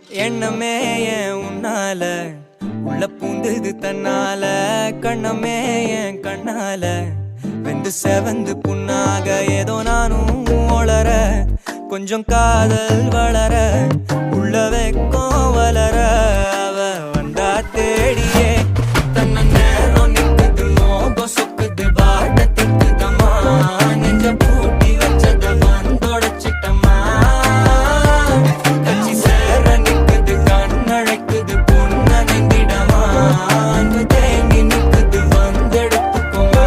எண்ணமே ஏன் உன்னால உள்ள பூந்தது தன்னால கண்ணமே என் கண்ணால வெந்து செவந்து புண்ணாக ஏதோ நானும் ஒளர கொஞ்சம் காதல் வளர உள்ள வெக்கம் வளர அவ வந்தா தேடியே தன்ன நேரம் நிக்குது மோகம் சொக்குது பாட்ட திக்குதம்மா நெஞ்ச பூட்டி வச்சத வந்தொடச்சிட்டம்மா கட்சி சேர நிக்குது கண்ணழைக்குது பொண்ண நெங்கிடமா அன்பு தேங்கி நிக்குது வந்தெடுத்துக்குமா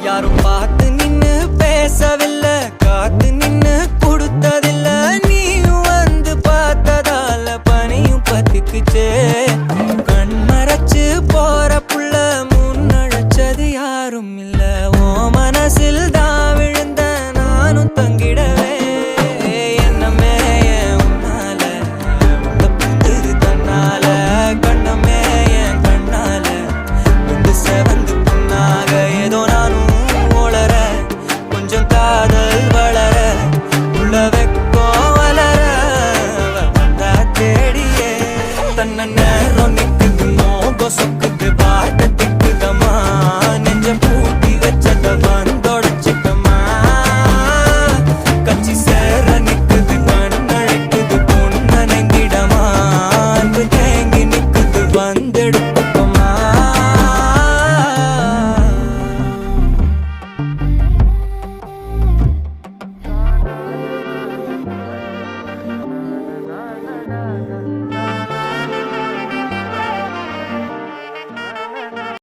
யாரும் பார்த்து நின்னு பேசவில்லை காத்து நின்னு கொடுத்ததில்ல நீயும் வந்து பார்த்ததால பனியும் பத்திக்குச்சே கண் மறைச்சு போற புள்ள முன்னழைச்சது யாரும் இல்ல ஓ மனசில் தான் விழுந்த நானும் தங்கிடவே என்னமே என் உன்னால உள்ள புந்தது தன்னால கண்ணமே என் கண்ணால வந்து செவந்து புண்ணாக ஏதோ நானும் ஒளர கொஞ்சம் காதல் வளர உள்ள வெக்கம் வளர வந்தா தேடியே தன்ன நேரம் நிக்குது மோகம் சொக்குது பாட்ட திக்குதம்மா நெஞ்ச பூட்டி வச்சத வந்தொடச்சிட்டம்மா கட்சி சேர நிக்குது கண்ணழைக்குது பொண்ண நெங்கிடமா அன்பு தேங்கி நிக்குது வந்தெடுத்துக்குமா